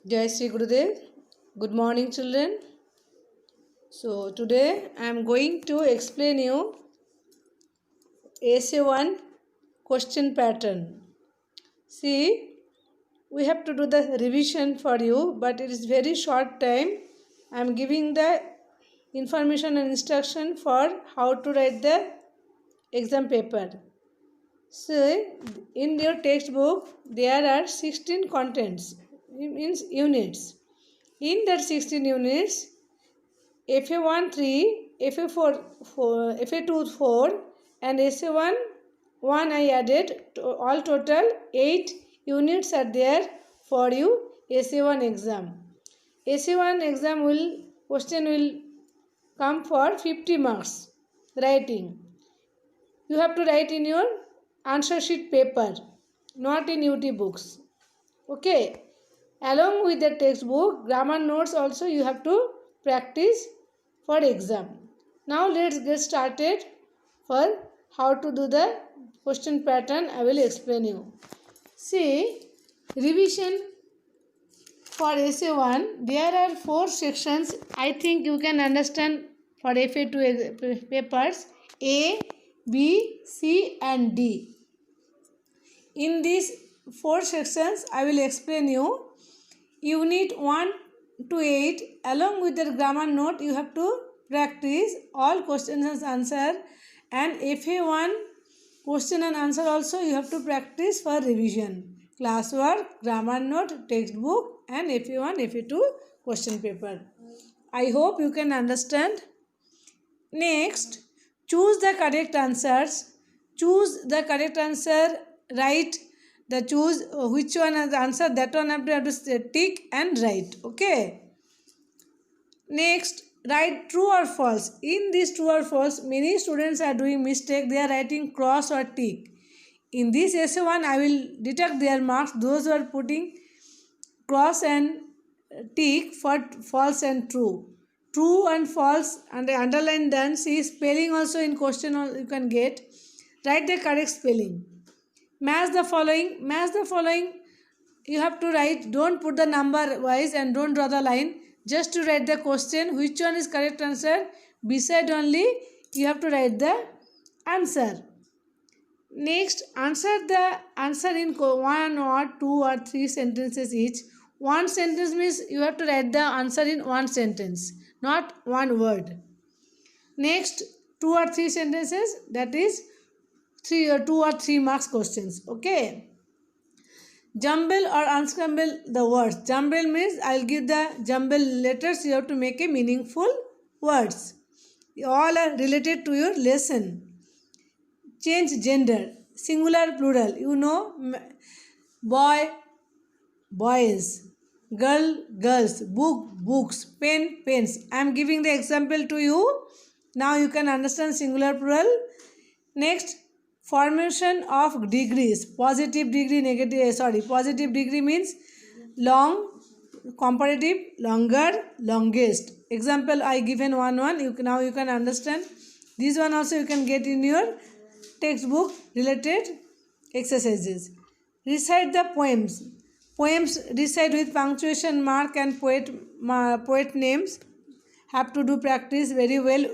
Jai Sri Gurudev. Good morning, children. So today I am going to explain you Essay 1 question pattern. See, we have to do the revision for you, but it is very short time. I am giving the information and instruction for how to write the exam paper. So in your textbook there are 16 contents, means units. In that 16 units, FA1 3, FA2 4 and SA1 1 I added. All total 8 units are there for you SA1 exam. SA1 exam question will come for 50 marks writing. You have to write in your answer sheet paper, not in UT books. Okay. Along with the textbook, grammar notes also you have to practice for exam. Now let's get started for how to do the question pattern. I will explain you. See, revision for SA1, there are 4 sections. I think you can understand for FA2 papers A, B, C and D. In these 4 sections, I will explain you. Unit 1 to 8, along with the grammar note, you have to practice all questions and answer, and FA1 question and answer also you have to practice for revision. Classwork, grammar note, textbook and FA1, FA2 question paper. I hope you can understand. Next, choose the correct answers. Choose the correct answer, write the choose which one is the answer, that one have to tick and write. Okay. Next, write true or false. In this true or false, many students are doing mistake. They are writing cross or tick. In this essay 1, I will deduct their marks. Those who are putting cross and tick for false and true. True and false and underline done. See, spelling also in question you can get. Write the correct spelling. Match the following. Match the following. You have to write. Don't put the number wise and don't draw the line. Just to write the question. Which one is correct answer? Beside only you have to write the answer. Next, answer the answer in 1 or 2 or 3 sentences each. One sentence means you have to write the answer in one sentence, not one word. Next, 2 or 3 sentences, that is 2 or 3 marks questions. Okay. Jumble or unscramble the words. Jumble means I'll give the jumble letters. You have to make a meaningful words. All are related to your lesson. Change gender. Singular, plural. You know, boy, boys. Girl, girls. Book, books. Pen, pens. I am giving the example to you. Now you can understand singular, plural. Next, formation of degrees. Positive degree, positive degree means long, comparative, longer, longest. Example I given one. Now you can understand. This one also you can get in your textbook related exercises. Recite the poems. Poems recite with punctuation mark and poet names. Have to do practice very well.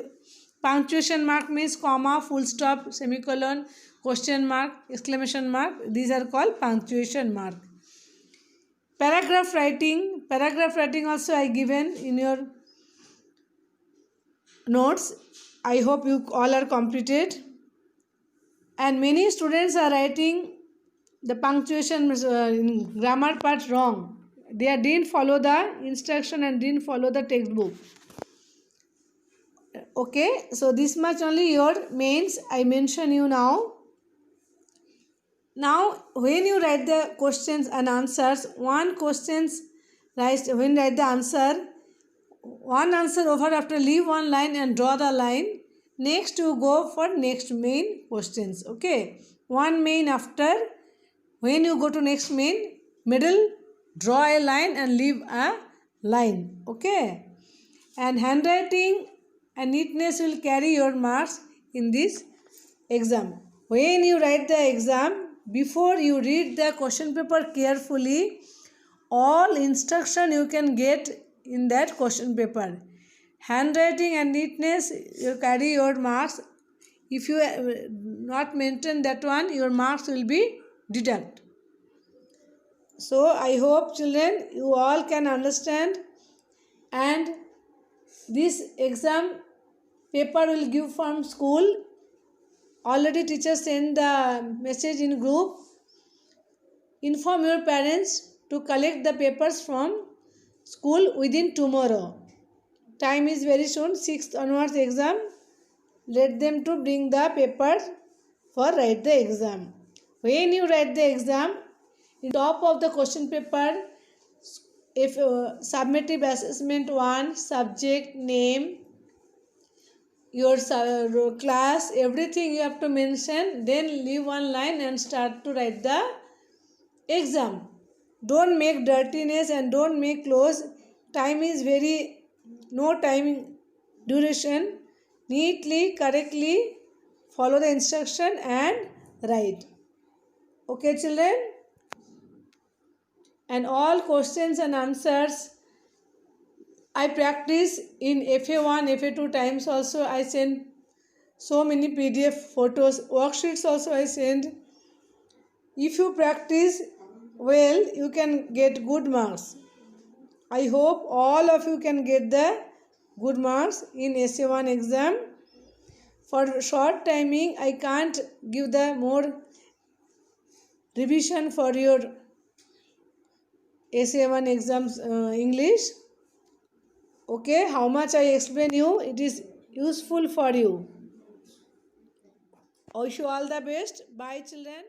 Punctuation mark means comma, full stop, semicolon, question mark, exclamation mark. These are called punctuation mark. Paragraph writing. Paragraph writing also I given in your notes. I hope you all are completed. And many students are writing the punctuation in grammar part wrong. They didn't follow the instruction and didn't follow the textbook. Okay, so this much only your mains I mention you now. Now, when you write the questions and answers, when write the answer, one answer over after leave one line and draw the line. Next you go for next main questions. Okay, one main after. When you go to next main, middle, draw a line and leave a line. Okay, and handwriting and neatness will carry your marks in this exam. When you write the exam, before you read the question paper carefully, all instruction you can get in that question paper. Handwriting and neatness, you carry your marks. If you not maintain that one, your marks will be deduct. So I hope children you all can understand, and this exam paper will give from school. Already teachers send the message in group. Inform your parents to collect the papers from school within tomorrow. Time is very soon, 6th onwards exam. Let them to bring the paper for write the exam. When you write the exam, in top of the question paper, if summative assessment 1, subject, name, your class, everything you have to mention, then leave one line and start to write the exam. Don't make dirtiness and don't make close. Time is very, no time duration. Neatly, correctly follow the instruction and write. Okay children? And all questions and answers I practice in FA1, FA2 times also. I send so many PDF photos, worksheets also I send. If you practice well, you can get good marks. I hope all of you can get the good marks in SA1 exam. For short timing, I can't give the more revision for your SA1 exams English. Okay, how much I explain you, it is useful for you. I wish you all the best. Bye children.